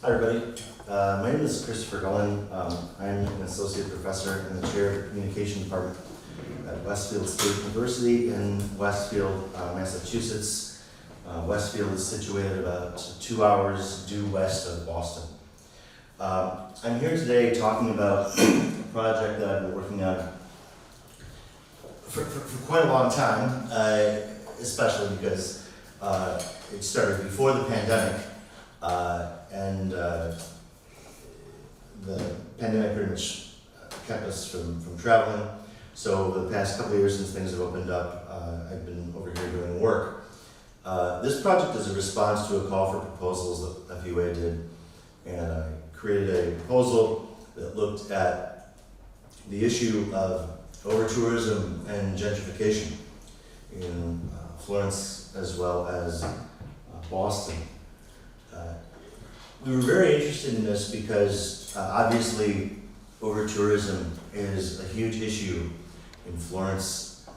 Hi everybody, my name is Christopher Gullen. I'm an associate professor in the chair of the communication department at Westfield State University in Westfield, Massachusetts. Westfield is situated about 2 hours due west of Boston. I'm here today talking about a project that I've been working on for quite a long time, especially because it started before the pandemic. And the pandemic pretty much kept us from traveling. So over the past couple of years since things have opened up, I've been over here doing work. This project is a response to a call for proposals that FUA did. And I created a proposal that looked at the issue of overtourism and gentrification in Florence as well as Boston. We were very interested in this because obviously overtourism is a huge issue in Florence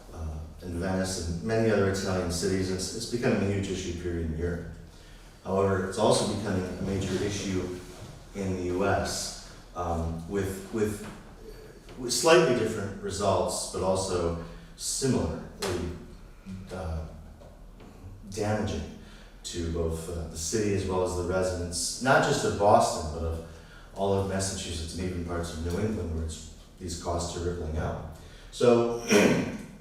and Venice and many other Italian cities. It's becoming a huge issue period in Europe. However, it's also becoming a major issue in the US with slightly different results, but also similarly damaging to both the city as well as the residents, not just of Boston, but of all of Massachusetts and even parts of New England where these costs are rippling out. So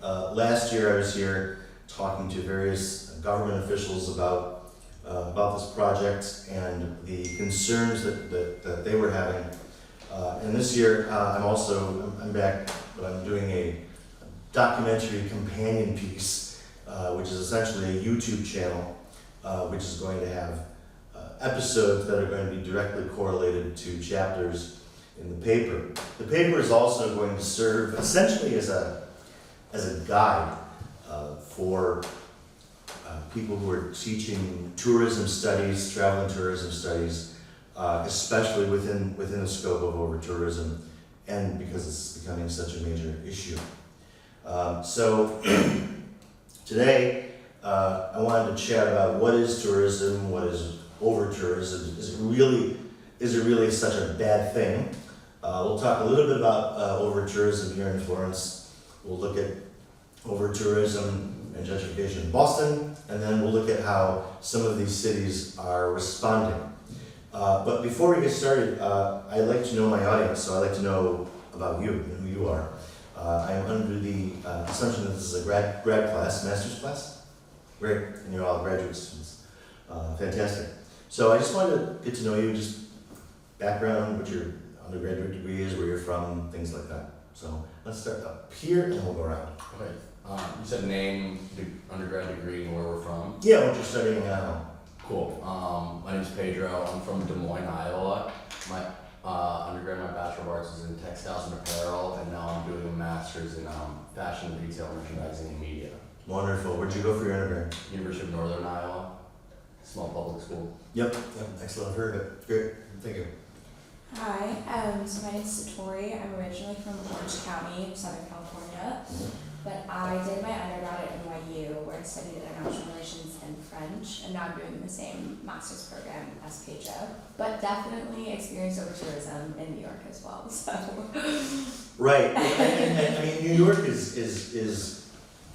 last year I was here talking to various government officials about this project and the concerns that they were having. And this year I'm back, but I'm doing a documentary companion piece, which is essentially a YouTube channel which is going to have episodes that are going to be directly correlated to chapters in the paper. The paper is also going to serve essentially as a guide for people who are teaching tourism studies, travel and tourism studies, especially within the scope of overtourism, and because it's becoming such a major issue. So today, I wanted to chat about what is tourism, what is overtourism, is it really such a bad thing? We'll talk a little bit about overtourism here in Florence. We'll look at overtourism and gentrification in Boston, and then we'll look at how some of these cities are responding. But before we get started, I'd like to know my audience, so I'd like to know about you and who you are. I am under the assumption that this is a grad class, master's class. Great, and you're all graduate students. Fantastic. So I just wanted to get to know you, just background, what your undergraduate degree is, where you're from, things like that. So let's start up here and we'll go around. Okay. You said name, the undergrad degree, and where we're from? Yeah, what you're studying now. Cool. My name's Pedro. I'm from Des Moines, Iowa. My undergrad, my Bachelor of Arts is in Textiles and Apparel, and now I'm doing a Master's in Fashion, Retail, Merchandising, and Media. Wonderful. Where'd you go for your undergrad? University of Northern Iowa, small public school. Yep. Excellent. I've heard of it. Great. Thank you. Hi, so my name is Satori. I'm originally from Orange County, Southern California, but I did my undergrad at NYU where I studied international relations and French, and now I'm doing the same master's program as Pedro, but definitely experienced overtourism in New York as well. So. Right. And I mean, New York is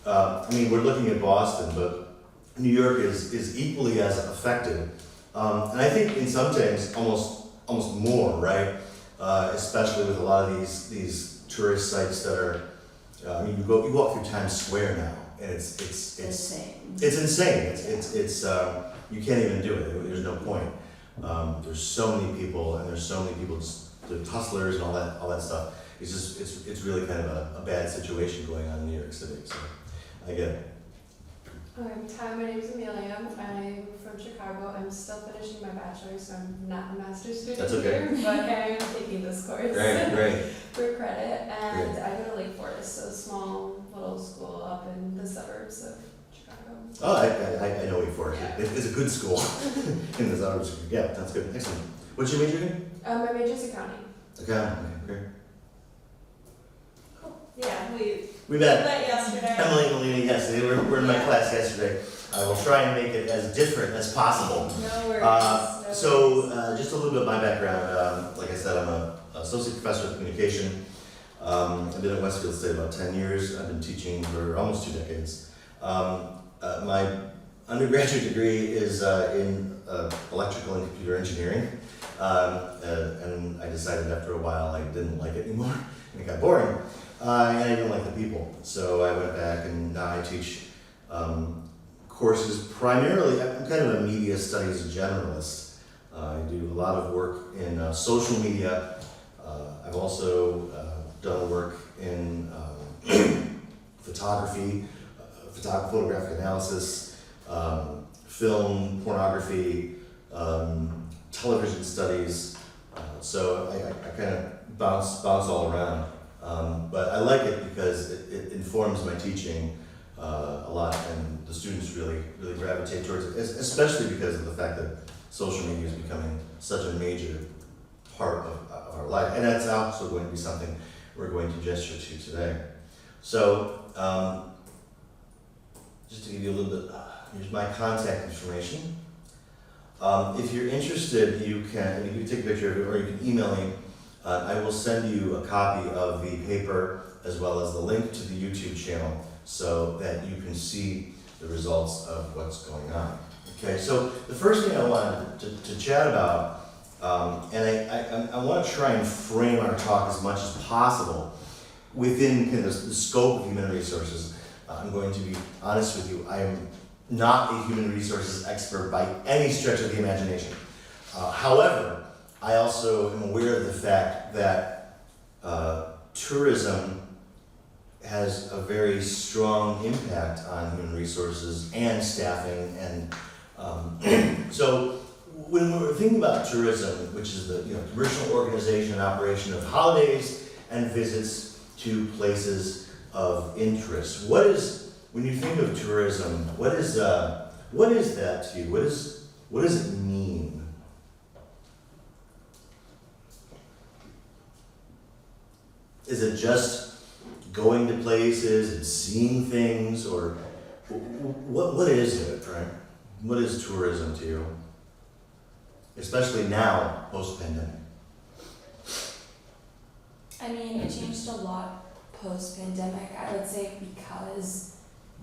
I mean, we're looking at Boston, but New York is equally as affected, and I think in some things almost more, right? Especially with a lot of these tourist sites that are. I mean, you walk through Times Square now, and it's insane. It's insane. It's you can't even do it. There's no point. There's so many people, and there's so many people, the hustlers and all that stuff. It's really kind of a bad situation going on in New York City. So I get it. Hi, my name is Amelia. I'm from Chicago. I'm still finishing my bachelor's, so I'm not a master's student That's okay. here, but I am taking this course Great. for credit. And Great. I go to Lake Forest, so a small little school up in the suburbs of Chicago. Oh, I know Forest. It's a good school in the suburbs. Yeah, that's good. Excellent. What's your major in? My major is accounting. Accounting. Okay, great. Cool. Yeah, we met met yesterday. Emily and Melina, yes, they were in my class yesterday. I will try and make it as different as possible. No worries. Just a little bit of my background. Like I said, I'm an associate professor of communication. I've been at Westfield State about 10 years. I've been teaching for almost 2 decades. My undergraduate degree is in electrical and computer engineering. And I decided after a while I didn't like it anymore, and it got boring. And I didn't like the people. So I went back and now I teach courses primarily. I'm kind of a media studies generalist. I do a lot of work in social media. I've also done work in photography, photographic analysis, film, pornography, television studies. So I kind of bounce all around. But I like it because it informs my teaching a lot, and the students really gravitate towards it, especially because of the fact that social media is becoming such a major part of our life. And that's also going to be something we're going to gesture to today. So, just to give you a little bit, here's my contact information. If you're interested, you can take a picture of it, or you can email me. I will send you a copy of the paper as well as the link to the YouTube channel so that you can see the results of what's going on. Okay, so the first thing I wanted to chat about, and I want to try and frame our talk as much as possible within kind of the scope of human resources. I'm going to be honest with you, I am not a human resources expert by any stretch of the imagination. However, I also am aware of the fact that tourism has a very strong impact on human resources and staffing, and so when we're thinking about tourism, which is the commercial organization and operation of holidays and visits to places of interest, when you think of tourism, what is that to you? What does it mean? Is it just going to places and seeing things, or what is it, right? What is tourism to you? Especially now, post-pandemic. I mean, it changed a lot post-pandemic, I would say, because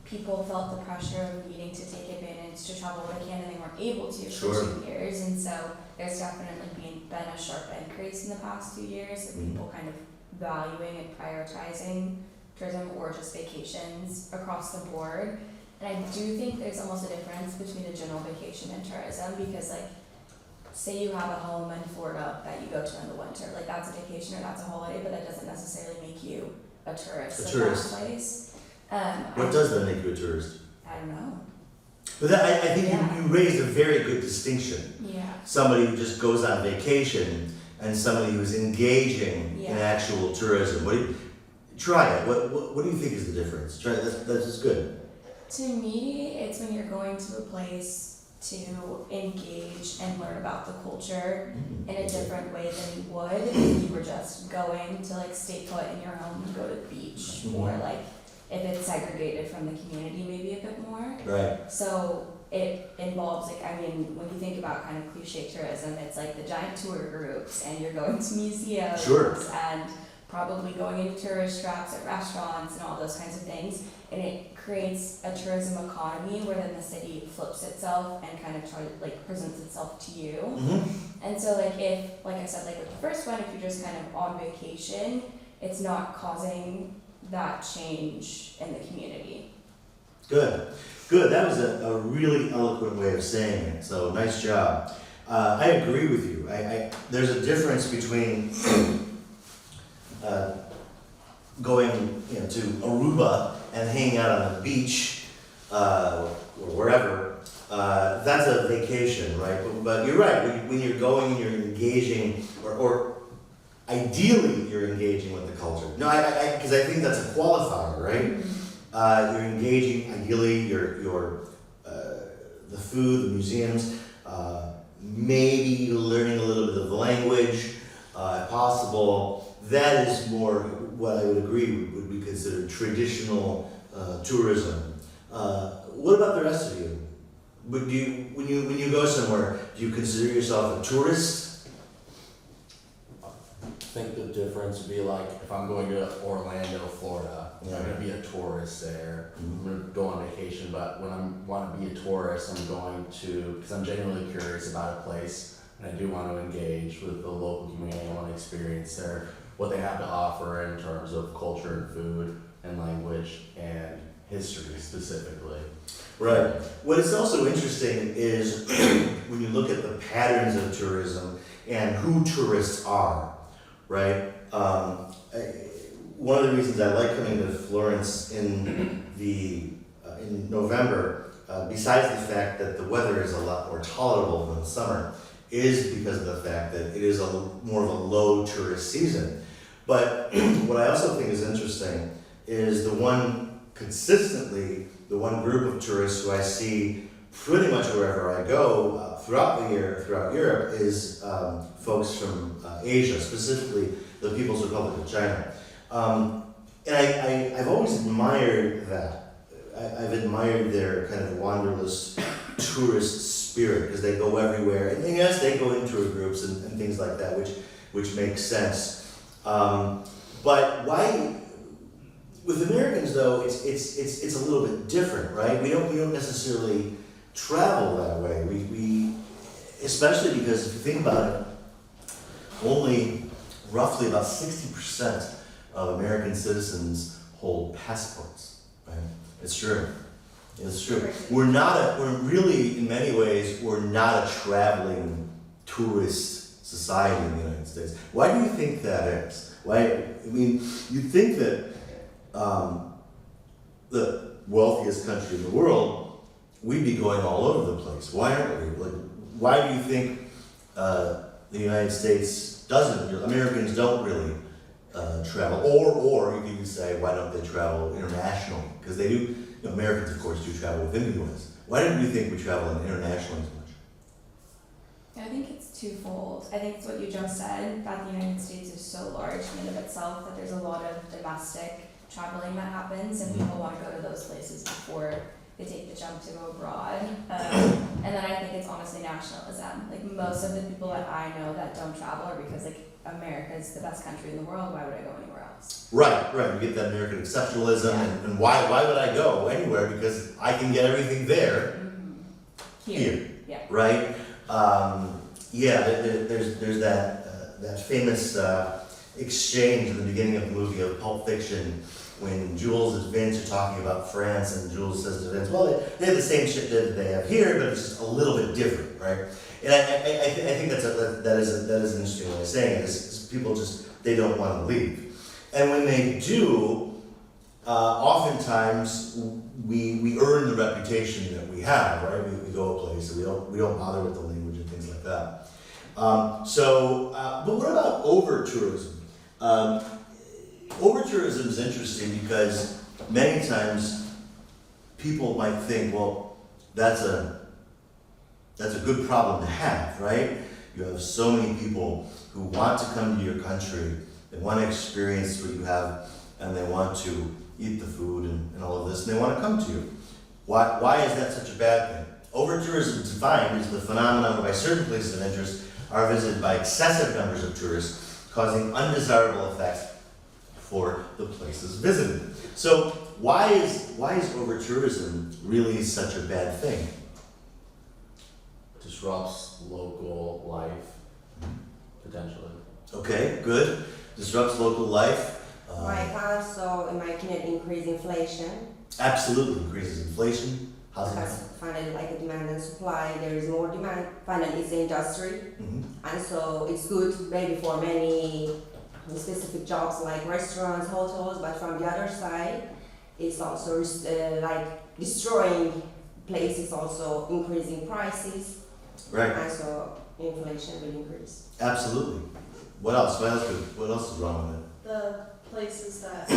people felt the pressure of needing to take advantage to travel when they can, and they weren't able to Sure. for 2 years. And so there's definitely been a sharp increase in the past 2 years of people kind of valuing and prioritizing tourism or just vacations across the board. And I do think there's almost a difference between a general vacation and tourism, because like, say you have a home in Florida that you go to in the winter, like that's a vacation or that's a holiday, but that doesn't necessarily make you a tourist of that place. What does that make you a tourist? I don't know. But I think Yeah. you raised a very good distinction. Yeah. Somebody who just goes on vacation and somebody who's engaging in Yeah. actual tourism. Try it. What do you think is the difference? Try it. That's just good. To me, it's when you're going to a place to engage and learn about the culture in a different way than you would if you were just going to like stay put in your home and go to the beach, or like if it's segregated from the community maybe a bit more. Right. So it involves like, I mean, when you think about kind of cliche tourism, it's like the giant tour groups, and you're going to museums Sure. and probably going into tourist traps at restaurants and all those kinds of things. And it creates a tourism economy where then the city flips itself and kind of presents itself to you. And so like I said, like with the first one, if you're just kind of on vacation, it's not causing that change in the community. Good. That was a really eloquent way of saying it. So nice job. I agree with you. There's a difference between going to Aruba and hanging out on the beach or wherever. That's a vacation, right? But you're right. When you're going and you're engaging, or ideally you're engaging with the culture. No, because I think that's a qualifier, right? You're engaging. Ideally, the food, the museums, maybe learning a little bit of the language, if possible. That is more what I would agree would be considered traditional tourism. What about the rest of you? But when you go somewhere, do you consider yourself a tourist? I think the difference would be like if I'm going to Orlando, Florida, Yeah. I'm gonna be a tourist there. Mhm. I'm gonna go on vacation, but when I want to be a tourist, I'm going to, because I'm genuinely curious about a place and I do want to engage with the local community. I want to experience what they have to offer in terms of culture and food and language and history specifically. Right. What is also interesting is when you look at the patterns of tourism and who tourists are, right? One of the reasons I like coming to Florence in November, besides the fact that the weather is a lot more tolerable than the summer, is because of the fact that it is more of a low tourist season. But what I also think is interesting is the one group of tourists who I see pretty much wherever I go throughout the year, throughout Europe, is folks from Asia, specifically the People's Republic of China. And I've always admired that. I've admired their kind of wanderlust tourist spirit, because they go everywhere. And yes, they go in tour groups and things like that, which makes sense. But why? With Americans, though, it's a little bit different, right? We don't necessarily travel that way. We especially because if you think about it, only roughly about 60% of American citizens hold passports, right? It's true. It's true. We're really, in many ways, we're not a traveling tourist society in the United States. Why do you think that is? You'd think that the wealthiest country in the world, we'd be going all over the place. Why aren't we? Why do you think the United States Americans don't really travel? Or you could even say, why don't they travel internationally? Because they do, Americans of course do travel within the US. Why don't you think we travel internationally as much? I think it's twofold. I think it's what you just said, that the United States is so large in and of itself that there's a lot of domestic traveling that happens, and people want to go to those places before they take the jump to go abroad. And then I think it's honestly nationalism. Like most of the people that I know that don't travel are because America's the best country in the world, why would I go anywhere else? Right. You get that American exceptionalism, Yeah. and why would I go anywhere? Because I can get everything there. Here. Yeah. Right? There's that famous exchange at the beginning of the movie of Pulp Fiction when Jules and Vince are talking about France, and Jules says to Vince, well, they have the same shit that they have here, but it's just a little bit different, right? And I think that is an interesting way of saying it, is people they don't want to leave. And when they do, oftentimes we earn the reputation that we have, right? We go a place and we don't bother with the language and things like that. But what about over-tourism? Over-tourism is interesting because many times people might think, well, that's a good problem to have, right? You have so many people who want to come to your country, they want to experience what you have, and they want to eat the food and all of this, and they want to come to you. Why is that such a bad thing? Over-tourism is defined as the phenomenon whereby certain places of interest are visited by excessive numbers of tourists, causing undesirable effects for the places visited. So why is over-tourism really such a bad thing? Disrupts local life, potentially. Okay, good. Disrupts local life. Might also, in my opinion, increase inflation. Absolutely increases inflation. How's it? Because finally, like a demand and supply, there is more demand. Finally, it's the industry, and so it's good maybe for many specific jobs like restaurants, hotels. But from the other side, it's also like destroying places, also increasing prices. Right. And so inflation will increase. Absolutely. What else? What else is wrong with it? The places that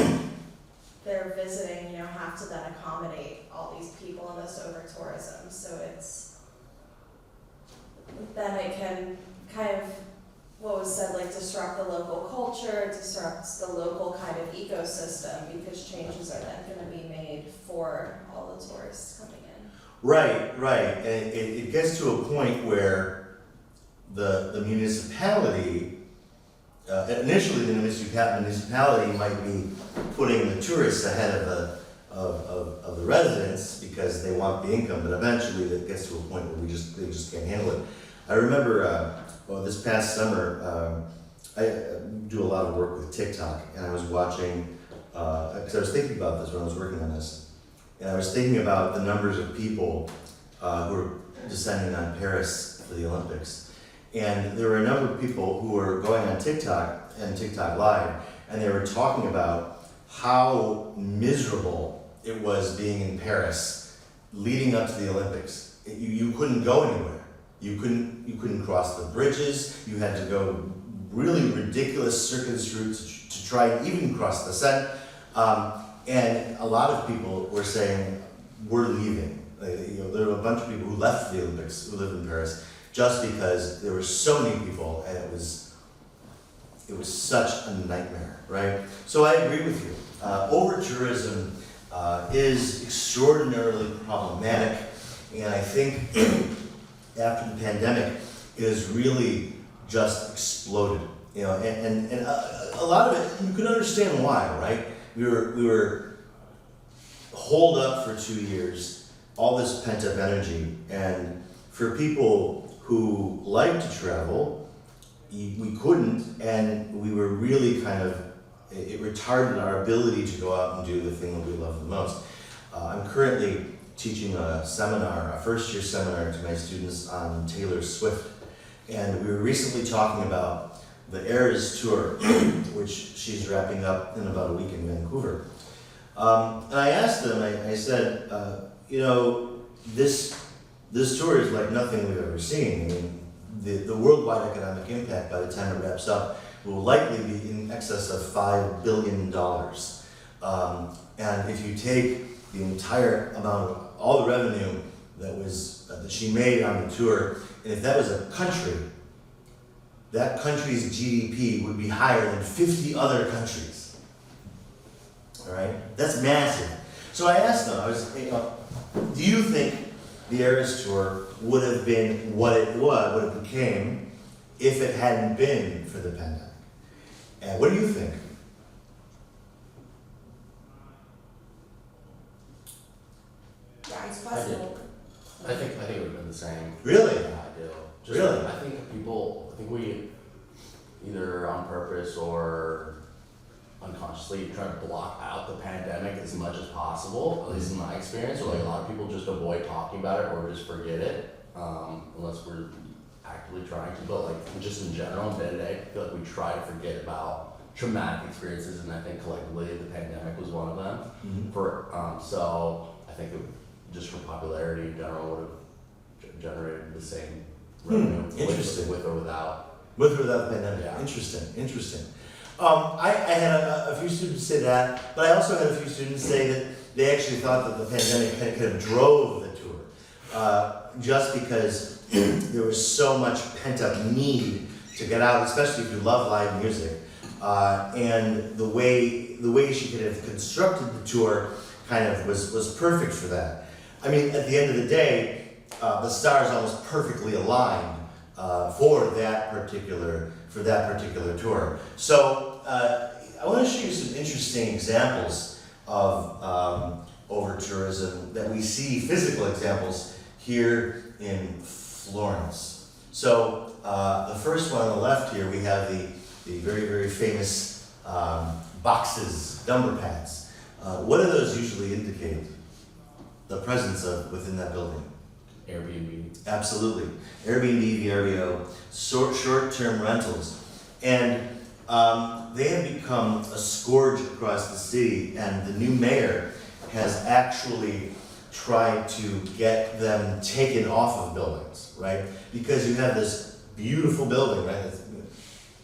they're visiting, have to then accommodate all these people in this over-tourism. So then it can kind of, what was said, like disrupt the local culture, disrupt the local kind of ecosystem, because changes are then going to be made for all the tourists coming in. Right, right. And it gets to a point where the municipality, initially the municipality might be putting the tourists ahead of the residents because they want the income, but eventually it gets to a point where they just can't handle it. I remember, this past summer, I do a lot of work with TikTok, and I was watching, because I was thinking about this when I was working on this. And I was thinking about the numbers of people who are descending on Paris for the Olympics. And there were a number of people who were going on TikTok and TikTok Live, and they were talking about how miserable it was being in Paris leading up to the Olympics. You couldn't go anywhere. You couldn't cross the bridges. You had to go really ridiculous circuitous routes to try and even cross the Seine. And a lot of people were saying, we're leaving. There were a bunch of people who left the Olympics, who lived in Paris, just because there were so many people, and it was such a nightmare, right? So I agree with you. Over-tourism is extraordinarily problematic, and I think after the pandemic, it has really just exploded. And a lot of it, you can understand why, right? We were holed up for 2 years, all this pent-up energy, and for people who like to travel, we couldn't, and we were really it retarded our ability to go out and do the thing that we love the most. I'm currently teaching a seminar, a first-year seminar to my students on Taylor Swift, and we were recently talking about the Eras Tour, which she's wrapping up in about a week in Vancouver. And I asked them, I said, this tour is like nothing we've ever seen. I mean, the worldwide economic impact by the time it wraps up will likely be in excess of $5 billion. And if you take the entire amount of all the revenue that she made on the tour, and if that was a country, that country's GDP would be higher than 50 other countries. All right, that's massive. So I asked them, do you think the Eras Tour would have been what it became, if it hadn't been for the pandemic? And what do you think? Yeah, it's possible. I think it would have been the same. Really? Yeah, I do. Really? I think we either on purpose or unconsciously try to block out the pandemic as much as possible, at least in my experience, or like a lot of people just avoid talking about it or just forget it, unless we're actively trying to, but like just in general, day to day, I feel like we try to forget about traumatic experiences, and I think collectively the pandemic was one of them. Mm-hmm. So I think just for popularity in general would have generated the same revenue Interesting. with or without. With or without the pandemic. Yeah. Interesting. I had a few students say that, but I also had a few students say that they actually thought that the pandemic kind of drove the tour, just because there was so much pent-up need to get out, especially if you love live music. And the way she could have constructed the tour kind of was perfect for that. I mean, at the end of the day, the stars almost perfectly aligned for that particular tour. So I want to show you some interesting examples of over-tourism that we see, physical examples here in Florence. So the first one on the left here, we have the very, very famous boxes, number pads. What do those usually indicate? The presence of within that building. Airbnb. Absolutely. Airbnb, VRBO, short-term rentals. And they have become a scourge across the city, and the new mayor has actually tried to get them taken off of buildings, right? Because you have this beautiful building, right? It's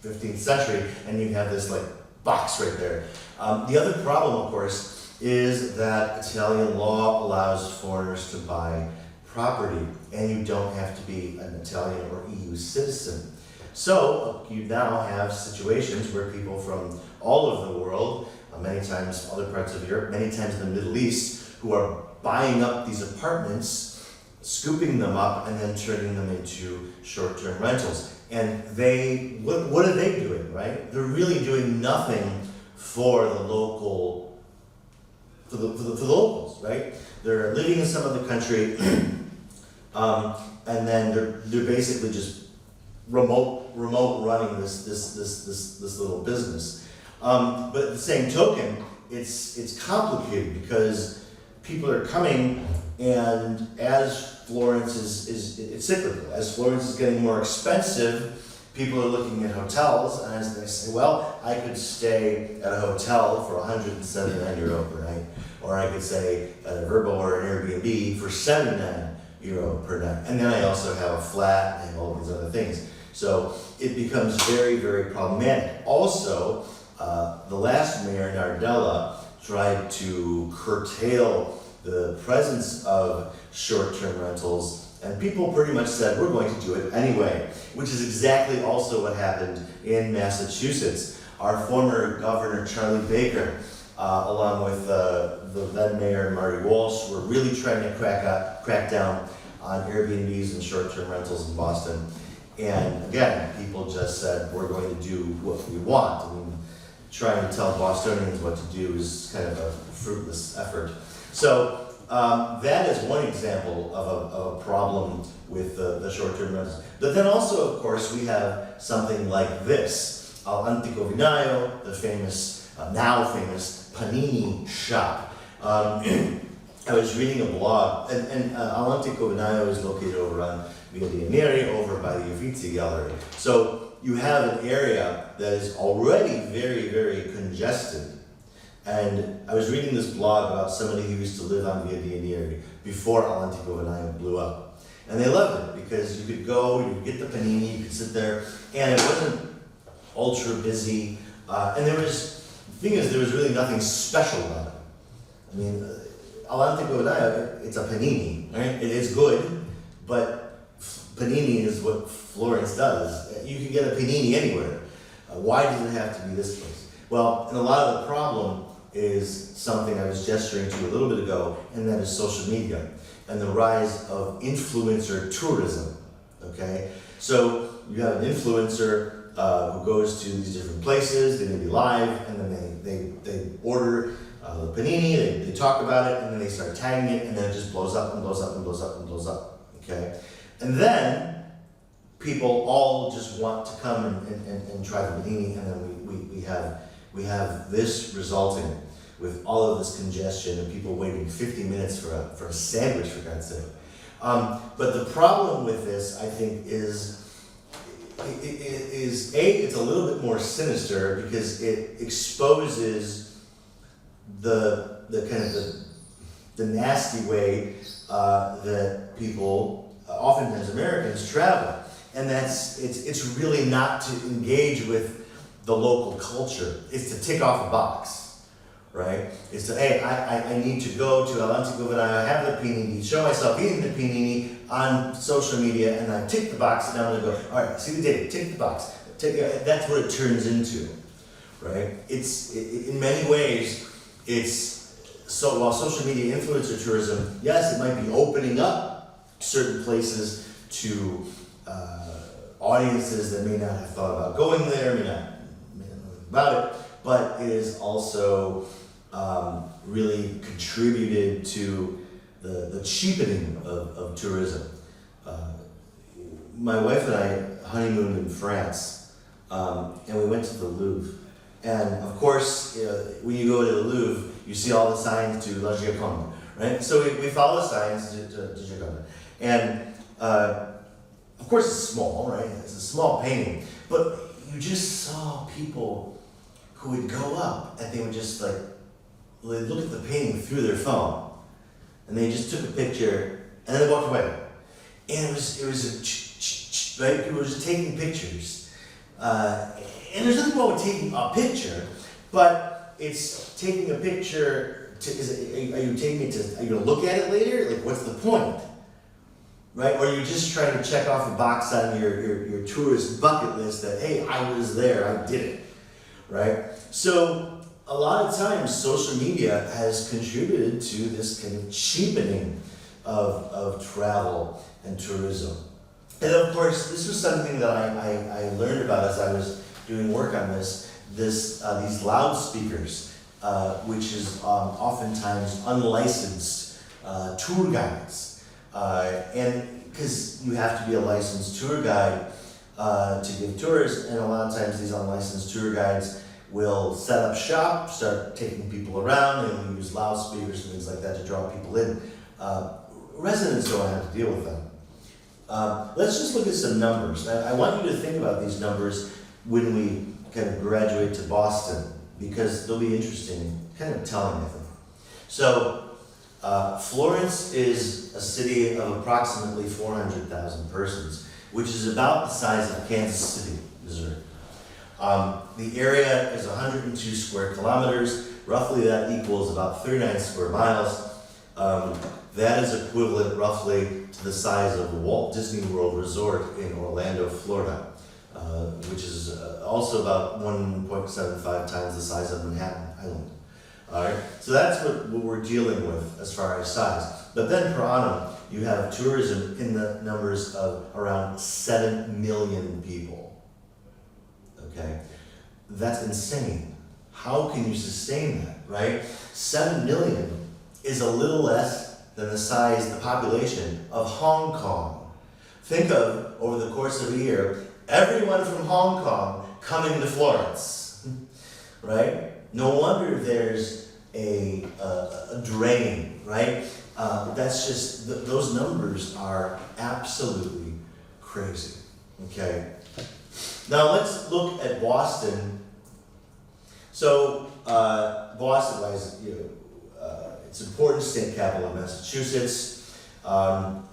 15th century, and you have this like box right there. The other problem, of course, is that Italian law allows foreigners to buy property, and you don't have to be an Italian or EU citizen. So you now have situations where people from all over the world, many times other parts of Europe, many times the Middle East, who are buying up these apartments scooping them up and then turning them into short-term rentals. And what are they doing, right? They're really doing nothing for the local, for the locals, right? They're living in some other country, and then they're basically just remote running this little business. But at the same token, it's complicated because people are coming, and as Florence it's cyclical. As Florence is getting more expensive, people are looking at hotels, and as they say, well, I could stay at a hotel for 179 euro per night, or I could stay at a Vrbo or an Airbnb for 79 euro per night. And then I also have a flat and all these other things. So it becomes very, very problematic. Also, the last mayor, Nardella, tried to curtail the presence of short-term rentals, and people pretty much said, we're going to do it anyway, which is exactly also what happened in Massachusetts. Our former governor, Charlie Baker, along with the then mayor, Marty Walsh, were really trying to crack down on Airbnbs and short-term rentals in Boston. And again, people just said, we're going to do what we want. I mean, trying to tell Bostonians what to do is kind of a fruitless effort. So that is one example of a problem with the short-term rentals. But then also, of course, we have something like this. Al Antico Vinaio, the famous, now famous Panini shop. I was reading a blog, and Al Antico Vinaio is located over on Via dei Neri, over by the Uffizi Gallery. So you have an area that is already very, very congested. And I was reading this blog about somebody who used to live on Via dei Neri before Al Antico Vinaio blew up. And they loved it because you could go, you could get the panini, you could sit there, and it wasn't ultra busy. And the thing is, there was really nothing special about it. I mean, Al Antico Vinaio, it's a panini, right? It is good, but panini is what Florence does. You can get a panini anywhere. Why does it have to be this place? Well, and a lot of the problem is something I was gesturing to a little bit ago, and that is social media and the rise of influencer tourism, okay? So you have an influencer who goes to these different places, they may be live, and then they order the panini, they talk about it, and then they start tagging it, and then it just blows up and blows up and blows up and blows up, okay? And then people all just want to come and try the panini, and then we have this resulting with all of this congestion and people waiting 50 minutes for a sandwich, for God's sake. But the problem with this, I think, is it's a little bit more sinister because it exposes the kind of the nasty way that people, oftentimes Americans, travel. And it's really not to engage with the local culture. It's to tick off a box, right? It's to, hey, I need to go to Al Antico Vinaio, have the panini, show myself eating the panini on social media, and I tick the box, and I'm gonna go, all right, see the date, tick the box. That's what it turns into, right? In many ways, so while social media influencer tourism, yes, it might be opening up certain places to audiences that may not have thought about going there, may not know about it, but it is also really contributed to the cheapening of tourism. My wife and I honeymooned in France, and we went to the Louvre. And of course, when you go to the Louvre, you see all the signs to La Gioconda, right? So we follow the signs to Gioconda. And of course it's small, right? It's a small painting, but you just saw people who would go up and they would just they'd look at the painting through their phone, and they just took a picture and then they walked away. And it was right? People were just taking pictures, and there's nothing wrong with taking a picture, but it's taking a picture. Are you taking it to? Are you gonna look at it later? Like, what's the point? Right? Or you're just trying to check off a box on your tourist bucket list that, hey, I was there, I did it, right? So a lot of times social media has contributed to this kind of cheapening of travel and tourism. And of course, this was something that I learned about as I was doing work on these loudspeakers, which is oftentimes unlicensed tour guides. And because you have to be a licensed tour guide to give tours, and a lot of times these unlicensed tour guides will set up shop, start taking people around, and we use loudspeakers and things like that to draw people in. Residents don't have to deal with them. Let's just look at some numbers. I want you to think about these numbers when we kind of graduate to Boston, because they'll be interesting, kind of telling, I think. So, Florence is a city of approximately 400,000 persons, which is about the size of Kansas City, Missouri. The area is 102 square kilometers. Roughly that equals about 39 square miles. That is equivalent roughly to the size of the Walt Disney World Resort in Orlando, Florida, which is also about 1.75 times the size of Manhattan Island. All right, so that's what we're dealing with as far as size. But then per annum, you have tourism in the numbers of around 7 million people. Okay, that's insane. How can you sustain that, right? 7 million is a little less than the population of Hong Kong. Think of, over the course of a year, everyone from Hong Kong coming to Florence, right? No wonder there's a drain, right? That's just, those numbers are absolutely crazy, okay? Now let's look at Boston. So, Boston, it's an important state capital of Massachusetts.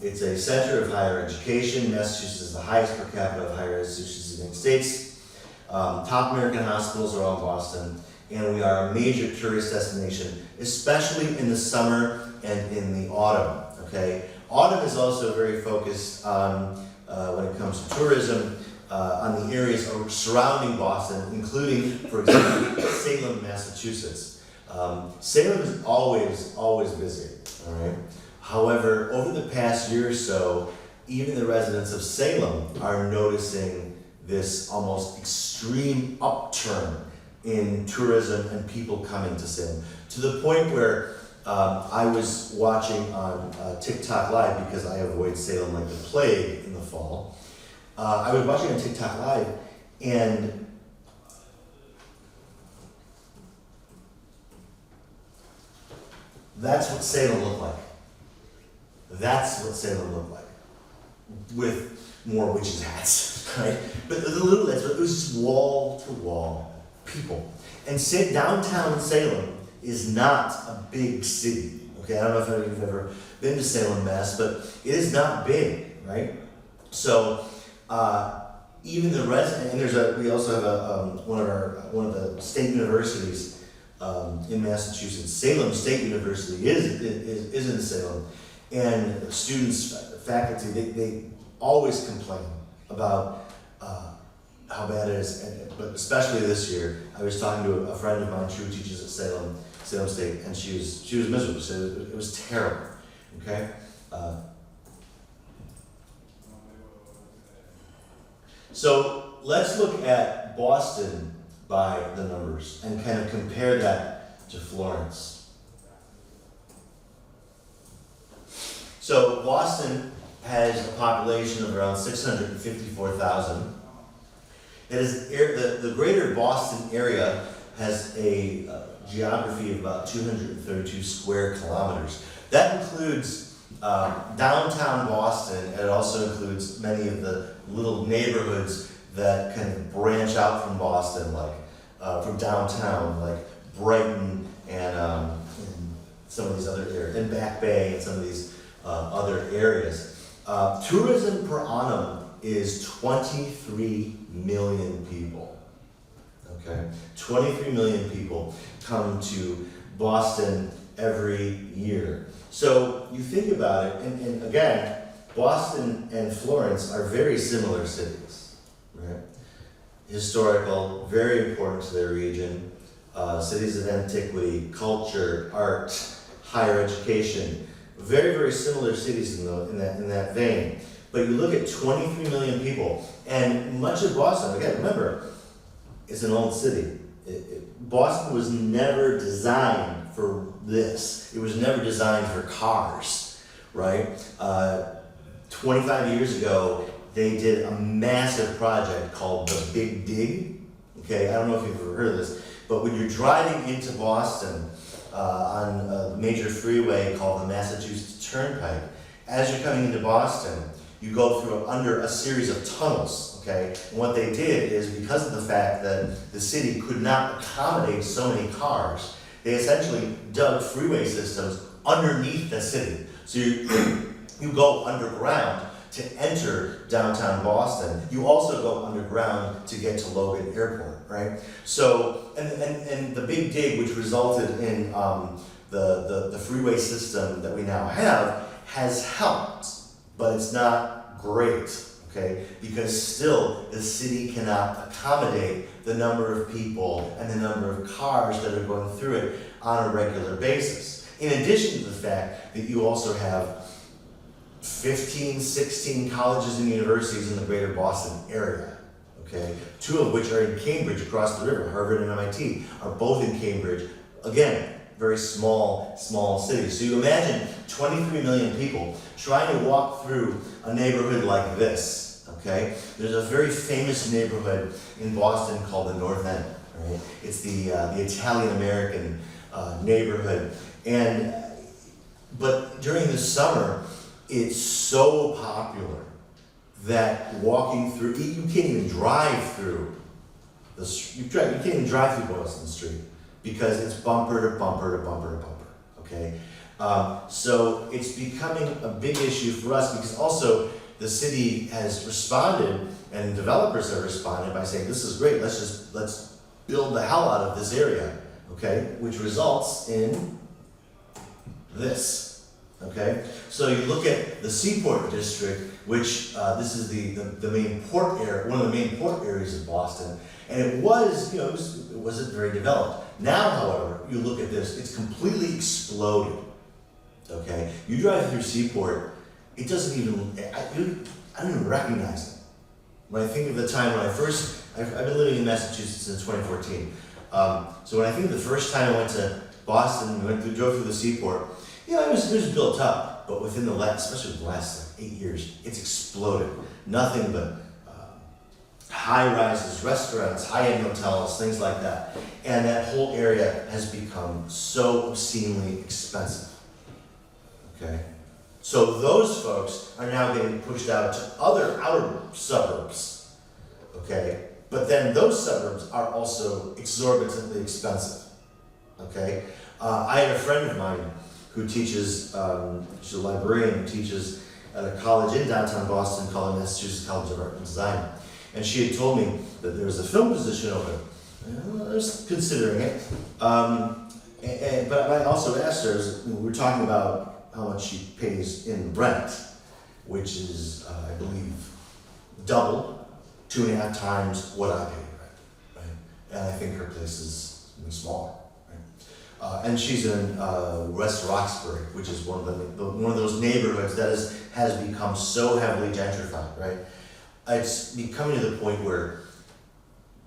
It's a center of higher education. Massachusetts is the highest per capita of higher institutions in the United States. Top American hospitals are all in Boston, and we are a major tourist destination, especially in the summer and in the autumn, okay? Autumn is also very focused on, when it comes to tourism, on the areas surrounding Boston, including, for example, Salem, Massachusetts. Salem is always busy, all right? However, over the past year or so, even the residents of Salem are noticing this almost extreme upturn in tourism and people coming to Salem, to the point where I was watching on TikTok Live, because I avoid Salem like the plague in the fall. I was watching on TikTok Live, and that's what Salem looked like. That's what Salem looked like, with more witches' hats, right? But it was just wall to wall people. And downtown Salem is not a big city, okay? I don't know if you've ever been to Salem, Mass, but it is not big, right? So, even the resident, and we also have one of the state universities in Massachusetts. Salem State University is in Salem, and students, faculty, they always complain about how bad it is, but especially this year. I was talking to a friend of mine who teaches at Salem State, and she was miserable. So it was terrible. Okay. So let's look at Boston by the numbers and kind of compare that to Florence. So Boston has a population of around 654,000. The greater Boston area has a geography of about 232 square kilometers. That includes downtown Boston, and it also includes many of the little neighborhoods that kind of branch out from Boston, like from downtown, like Brighton and some of these other areas, and Back Bay and some of these other areas. Tourism per annum is 23 million people. Okay, 23 million people come to Boston every year. So you think about it, and again, Boston and Florence are very similar cities, right? Historical, very important to their region, cities of antiquity, culture, art, higher education, very, very similar cities in that vein. But you look at 23 million people, and much of Boston, again, remember, it's an old city. Boston was never designed for this. It was never designed for cars, right? 25 years ago, they did a massive project called the Big Dig. Okay, I don't know if you've ever heard of this, but when you're driving into Boston on a major freeway called the Massachusetts Turnpike, as you're coming into Boston, you go through under a series of tunnels, okay? And what they did is, because of the fact that the city could not accommodate so many cars, they essentially dug freeway systems underneath the city. So you go underground to enter downtown Boston. You also go underground to get to Logan Airport, right? So, and the Big Dig, which resulted in the freeway system that we now have, has helped, but it's not great, okay? Because still, the city cannot accommodate the number of people and the number of cars that are going through it on a regular basis. In addition to the fact that you also have 15, 16 colleges and universities in the greater Boston area, okay? 2 of which are in Cambridge across the river. Harvard and MIT are both in Cambridge. Again, very small cities. So you imagine 23 million people trying to walk through a neighborhood like this, okay? There's a very famous neighborhood in Boston called the North End, right? It's the Italian-American neighborhood. But during the summer, it's so popular that walking through, you can't even drive through you can't even drive through Boylston Street because it's bumper to bumper to bumper to bumper, okay? So it's becoming a big issue for us because also the city has responded and developers have responded by saying, this is great, let's build the hell out of this area, okay? Which results in this. Okay, so you look at the Seaport District, which this is the main port area, one of the main port areas of Boston, and it was, it wasn't very developed. Now, however, you look at this, it's completely exploded. Okay, you drive through Seaport, it doesn't even, I don't even recognize it. When I think of the time when I've been living in Massachusetts since 2014. So when I think of the first time I went to Boston, drove through the Seaport, it was built up, but within especially the last 8 years, it's exploded. Nothing but high rises, restaurants, high-end hotels, things like that. And that whole area has become so obscenely expensive. Okay? So those folks are now getting pushed out to other outer suburbs. Okay? But then those suburbs are also exorbitantly expensive. Okay? I had a friend of mine who teaches, she's a librarian who teaches at a college in downtown Boston called Massachusetts College of Art and Design. And she had told me that there was a film position open. I was considering it. But I also asked her, we were talking about how much she pays in rent, which is, I believe, double, 2.5 times what I pay in rent, right? And I think her place is even smaller. And she's in West Roxbury, which is one of those neighborhoods that has become so heavily gentrified, right? It's becoming to the point where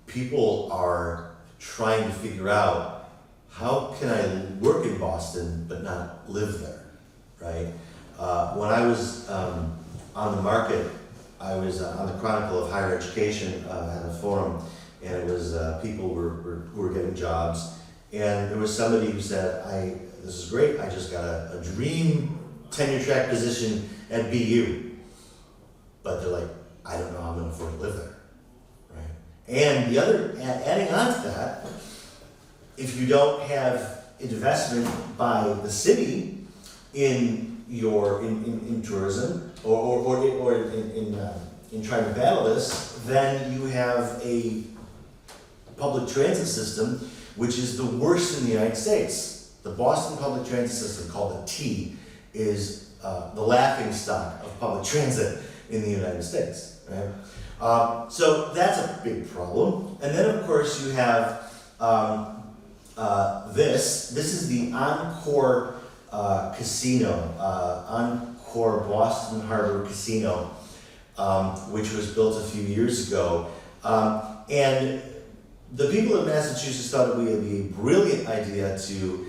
people are trying to figure out, how can I work in Boston but not live there, right? When I was on the market, I was on the Chronicle of Higher Education at a forum, and it was people who were getting jobs. And there was somebody who said, this is great, I just got a dream tenure track position at BU. But they're like, I don't know how I'm gonna afford to live there, right? And adding on to that, if you don't have investment by the city in tourism or in trying to battle this, then you have a public transit system which is the worst in the United States. The Boston public transit system, called the T, is the laughingstock of public transit in the United States, right? So that's a big problem. And then of course you have this is the Encore casino, Encore Boston Harbor Casino, which was built a few years ago. And the people of Massachusetts thought it would be a brilliant idea to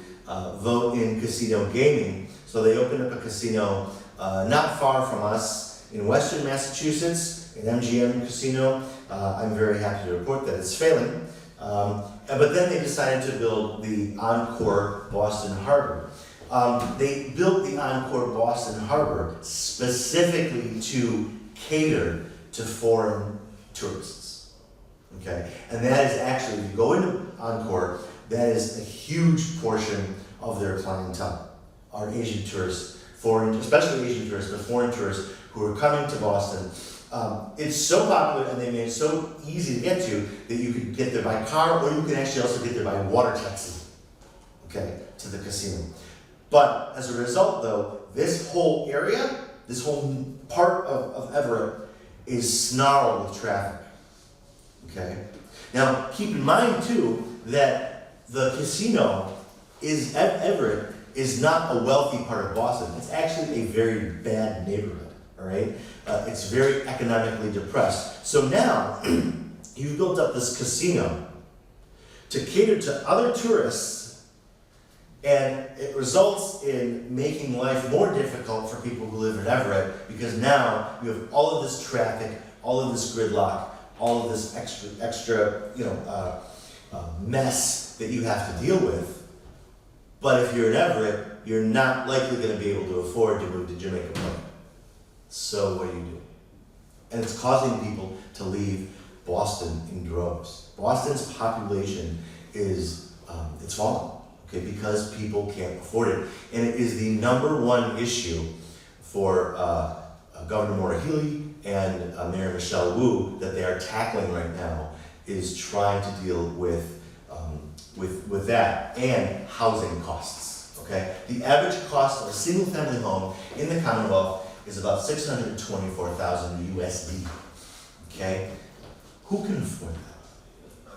vote in casino gaming. So they opened up a casino not far from us in Western Massachusetts, an MGM casino. I'm very happy to report that it's failing. But then they decided to build the Encore Boston Harbor. They built the Encore Boston Harbor specifically to cater to foreign tourists. Okay? And that is actually, if you go into Encore, that is a huge portion of their clientele, are Asian tourists, foreign, especially Asian tourists, but foreign tourists who are coming to Boston. It's so popular and they made it so easy to get to that you could get there by car, or you can actually also get there by water taxi, okay, to the casino. But as a result though, this whole area, this whole part of Everett is snarled with traffic, okay? Now, keep in mind too, that the casino is, Everett is not a wealthy part of Boston. It's actually a very bad neighborhood, all right? It's very economically depressed. So now, you've built up this casino to cater to other tourists, and it results in making life more difficult for people who live in Everett, because now you have all of this traffic, all of this gridlock, all of this extra mess that you have to deal with. But if you're in Everett, you're not likely going to be able to afford to move to Jamaica Plain. So what do? And it's causing people to leave Boston in droves. Boston's population is, it's falling, okay, because people can't afford it. And it is the number one issue for Governor Maura Healey and Mayor Michelle Wu that they are tackling right now, is trying to deal with that and housing costs, okay? The average cost of a single family home in the Commonwealth is about $624,000 USD, okay? Who can afford that?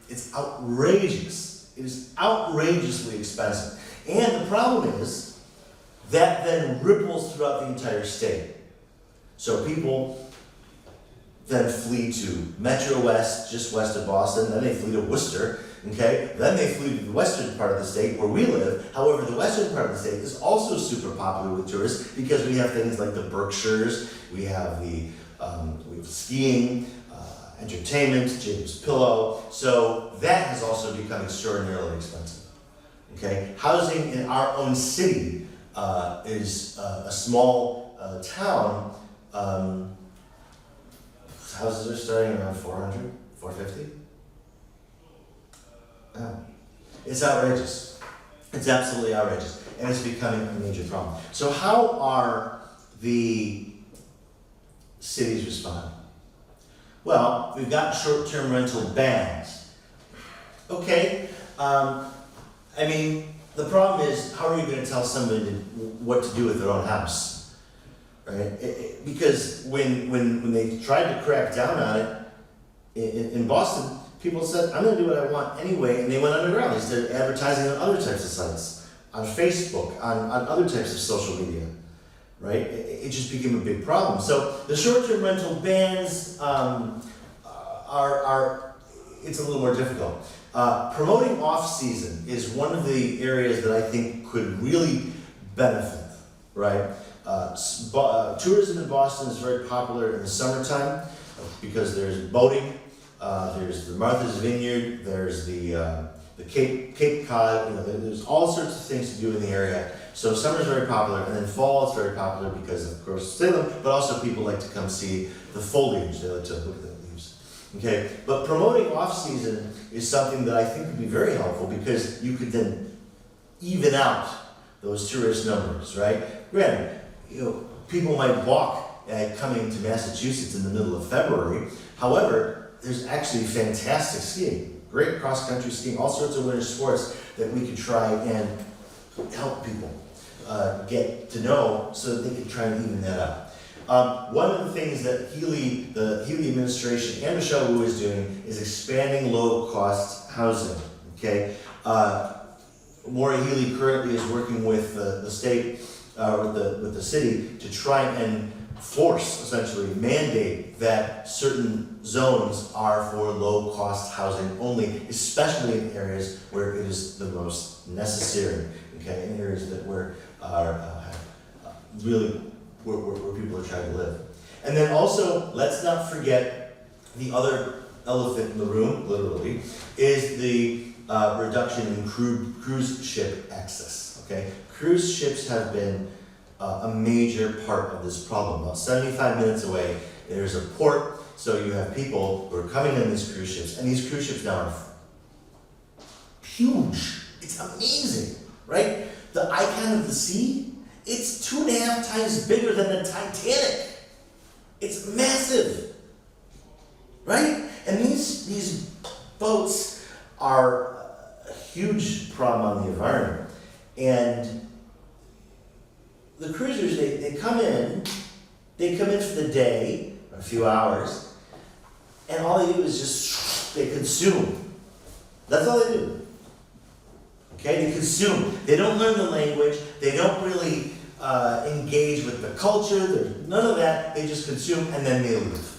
It's outrageous. It is outrageously expensive. And the problem is that then ripples throughout the entire state. So people then flee to Metro West, just west of Boston, then they flee to Worcester, okay? Then they flee to the western part of the state where we live. However, the western part of the state is also super popular with tourists because we have things like the Berkshires, we have skiing, entertainment, Jacob's Pillow. So that has also become extraordinarily expensive, okay? Housing in our own city is a small town. Houses are starting around 400, 450. Yeah. It's outrageous. It's absolutely outrageous. And it's becoming a major problem. So how are the cities responding? Well, we've got short-term rental bans. Okay, the problem is, how are you going to tell somebody what to do with their own house? Right? Because when they tried to crack down on it in Boston, people said, I'm going to do what I want anyway, and they went underground. They started advertising on other types of sites, on Facebook, on other types of social media, right? It just became a big problem. So the short-term rental bans it's a little more difficult. Promoting off-season is one of the areas that I think could really benefit, right? Tourism in Boston is very popular in the summertime because there's boating, there's the Martha's Vineyard, there's the Cape Cod, there's all sorts of things to do in the area. So summer's very popular, and then fall is very popular because of course Salem, but also people like to come see the foliage, they like to look at the leaves. Okay, but promoting off-season is something that I think would be very helpful because you could then even out those tourist numbers, right? Granted, people might balk at coming to Massachusetts in the middle of February. However, there's actually fantastic skiing, great cross-country skiing, all sorts of winter sports that we could try and help people get to know so that they can try and even that up. One of the things that the Healey administration and Michelle Wu is doing is expanding low-cost housing, okay? Maura Healy currently is working with the state, with the city to try and force, essentially mandate that certain zones are for low-cost housing only, especially in areas where it is the most necessary, okay, in areas that really where people are trying to live. And then also, let's not forget the other elephant in the room, literally, is the reduction in cruise ship access, okay? Cruise ships have been a major part of this problem. About 75 minutes away, there's a port, so you have people who are coming in these cruise ships, and these cruise ships now are huge. It's amazing, right? The Icon of the Sea, it's 2.5 times bigger than the Titanic. It's massive, right? And these boats are a huge problem on the environment. And the cruisers, they come in for the day, or a few hours, and all they do is just, they consume. That's all they do. Okay, they consume. They don't learn the language, they don't really engage with the culture, there's none of that, they just consume and then they leave.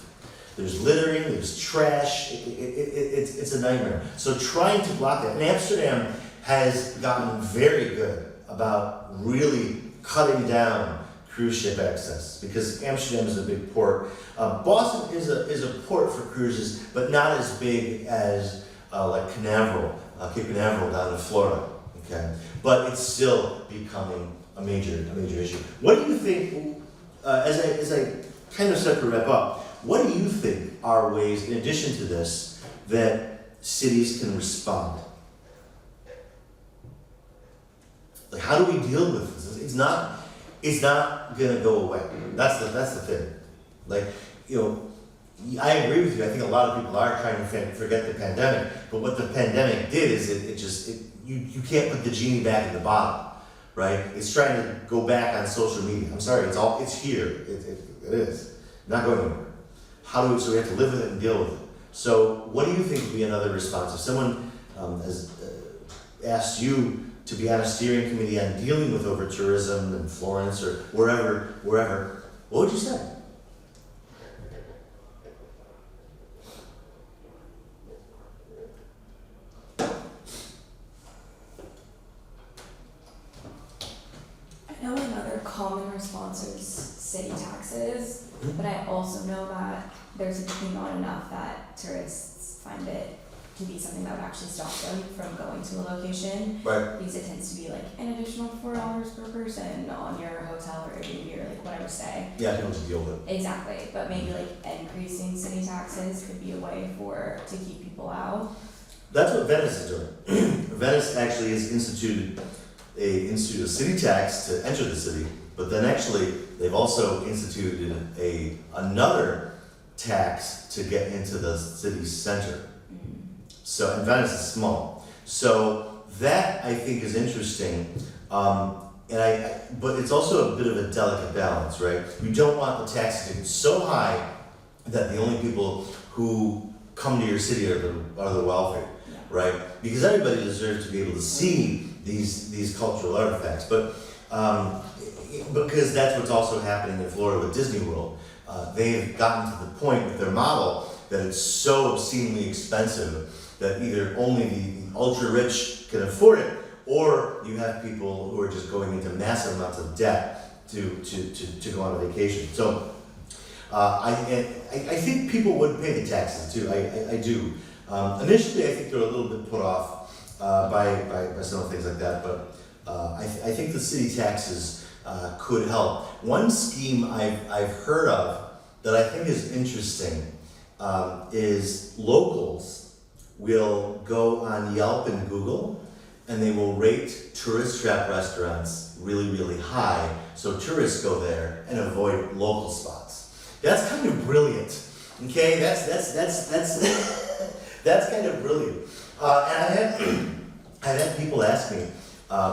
There's littering, there's trash, it's a nightmare. So trying to block that, and Amsterdam has gotten very good about really cutting down cruise ship access, because Amsterdam is a big port. Boston is a port for cruises, but not as big as like Canaveral, Cape Canaveral down in Florida, okay? But it's still becoming a major issue. What do you think, as I kind of start to wrap up, what do you think are ways, in addition to this, that cities can respond? Like, how do we deal with this? It's not gonna go away. That's the thing. Like, you know, I agree with you. I think a lot of people are trying to forget the pandemic, but what the pandemic did is you can't put the genie back in the bottle, right? It's trying to go back on social media. I'm sorry, it's here. It is not going anywhere. So we have to live with it and deal with it. So what do you think would be another response? If someone has asked you to be on a steering committee on dealing with overtourism in Florence or wherever, what would you say? I know another common response is city taxes, but I also know that there's not enough that tourists find it to be something that would actually stop them from going to a location. Right. Because it tends to be like an additional $4 per person on your hotel or Airbnb or like whatever stay. Yeah, people to deal with it. Exactly, but maybe like increasing city taxes could be a way to keep people out. That's what Venice is doing. Venice actually has instituted a city tax to enter the city, but then actually they've also instituted another tax to get into the city center. So, and Venice is small. So that I think is interesting. But it's also a bit of a delicate balance, right? You don't want the taxes to get so high that the only people who come to your city are the wealthy, right? Because everybody deserves to be able to see these cultural artifacts. But because that's what's also happening in Florida with Disney World. They've gotten to the point with their model that it's so obscenely expensive that either only the ultra-rich can afford it, or you have people who are just going into massive amounts of debt to go on a vacation. So I think people would pay the taxes too, I do. Initially I think they're a little bit put off by some of things like that, but I think the city taxes could help. One scheme I've heard of that I think is interesting is locals will go on Yelp and Google and they will rate tourist trap restaurants really, really high, so tourists go there and avoid local spots. That's kind of brilliant. Okay, that's that's kind of brilliant. And I've had people ask me,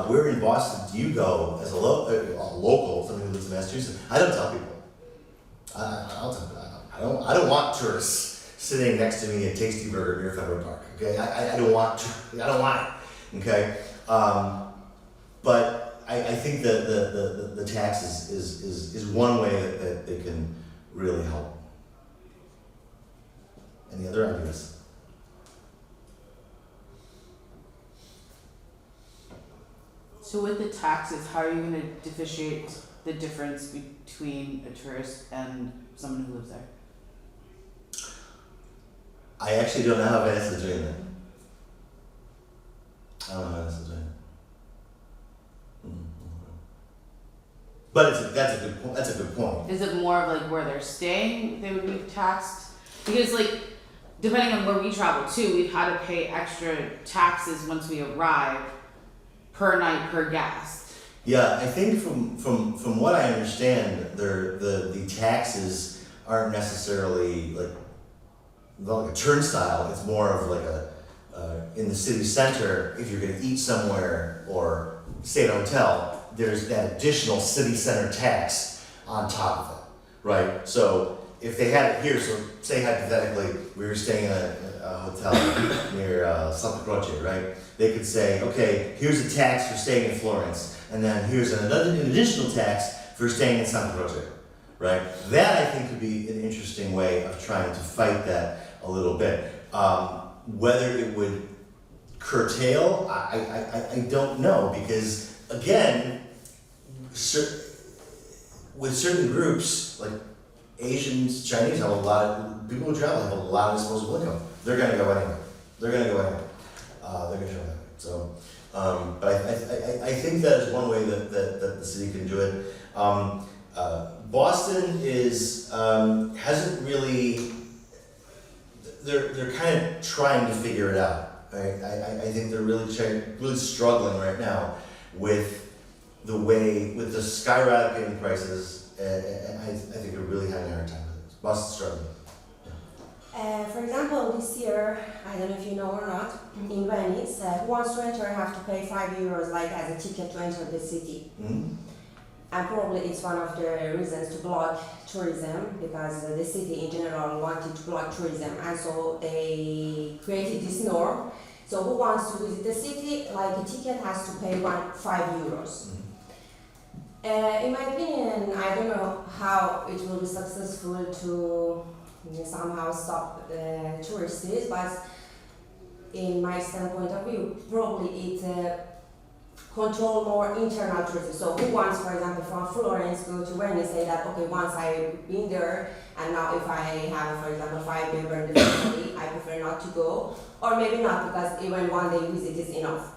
where in Boston do you go as a local, somebody who lives in Massachusetts? I don't tell people. I don't want tourists sitting next to me at Tasty Burger near Federal Park. Okay, I don't want it. Okay, but I think that the tax is one way that they can really help. Any other ideas? So with the taxes, how are you gonna differentiate the difference between a tourist and someone who lives there? I actually don't know how Venice is doing that. I don't know how Venice is doing it. But that's a good point. That's a good point. Is it more of like where they're staying, they would be taxed? Because like, depending on where we travel too, we've had to pay extra taxes once we arrive per night per guest. Yeah, I think from what I understand, the taxes aren't necessarily like a turnstile. It's more of like a in the city center. If you're going to eat somewhere or stay at a hotel, there's that additional city center tax on top of it, right? So if they had it here, so say hypothetically we were staying in a hotel near Santa Croce, right? They could say, okay, here's a tax for staying in Florence, and then here's an additional tax for staying in Santa Croce, right? That I think could be an interesting way of trying to fight that a little bit. Whether it would curtail, I don't know, because again, with certain groups, like Asians, Chinese have a lot of, people who travel have a lot of disposable income. They're gonna go anyway. They're gonna go anyway. They're gonna show that. So, but I think that is one way that the city can do it. Boston is, hasn't really, they're kind of trying to figure it out. Right? I think they're really struggling right now with the skyrocketing prices, and I think they're really having a hard time with it. Boston's struggling. For example, this year, I don't know if you know or not, in Venice, who wants to enter have to pay €5 like as a ticket to enter the city. Mm-hmm. And probably it's one of the reasons to block tourism, because the city in general wanted to block tourism, and so they created this norm. So who wants to visit the city, like a ticket has to pay €5. Mm-hmm. In my opinion, I don't know how it will be successful to somehow stop tourists, but in my standpoint of view, probably it control more internal tourism. So who wants, for example, from Florence go to Venice, say that, okay, once I've been there, and now if I have, for example, 5 days in the family, I prefer not to go, or maybe not, because even one day visit is enough.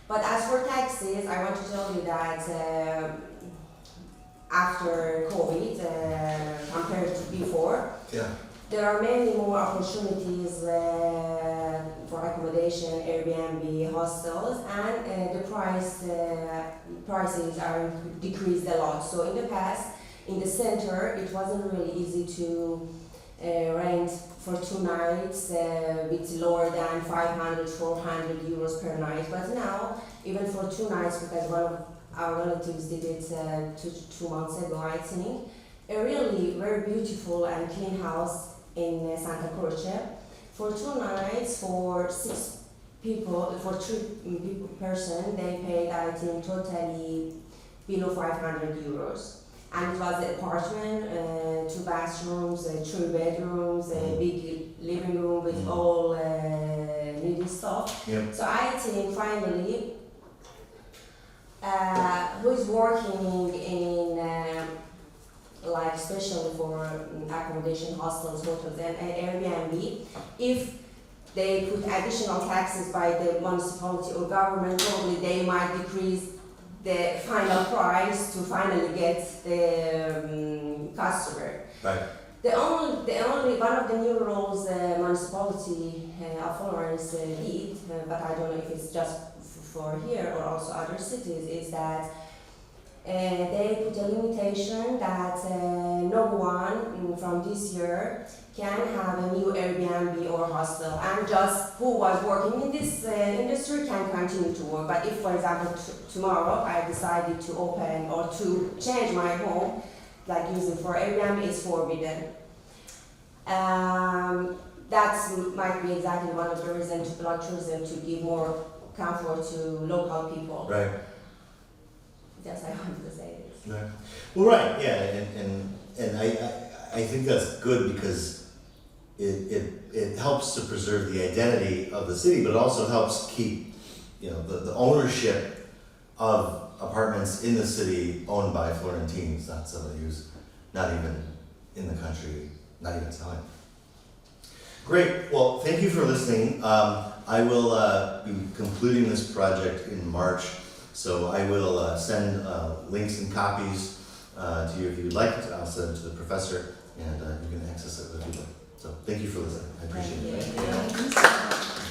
But as for taxes, I want to tell you that after COVID, compared to before, Yeah. there are many more opportunities for accommodation, Airbnb, hostels, and the prices are decreased a lot. So in the past, in the center, it wasn't really easy to rent for 2 nights with lower than 500, 400 euros per night. But now, even for 2 nights, because one of our relatives did it 2 months ago, I think, a really very beautiful and clean house in Santa Croce. For 2 nights, for 6 people, for 3 people person, they paid, I think, totally below 500 euros. And it was an apartment, 2 bathrooms, 3 bedrooms, a big living room with all needed stuff. Yep. So I think finally, who is working in like especially for accommodation, hostels, hotels, and Airbnb, if they put additional taxes by the municipality or government, probably they might decrease the final price to finally get the customer. Right. The only one of the new rules the municipality of Florence did, but I don't know if it's just for here or also other cities, is that they put a limitation that no one from this year can have a new Airbnb or hostel, and just who was working in this industry can continue to work. But if, for example, tomorrow I decided to open or to change my home, like using for Airbnb, is forbidden. That might be exactly one of the reasons to block tourism, to give more comfort to local people. Right. just I wanted to say this. Right. Well, right, yeah, and I think that's good because it helps to preserve the identity of the city, but it also helps keep, the ownership of apartments in the city owned by Florentines, not somebody who's not even in the country, not even selling. Great, well, thank you for listening. I will be concluding this project in March, so I will send links and copies to you if you'd like. I'll send it to the professor, and you can access it with people. So thank you for listening. I appreciate it. Thank you.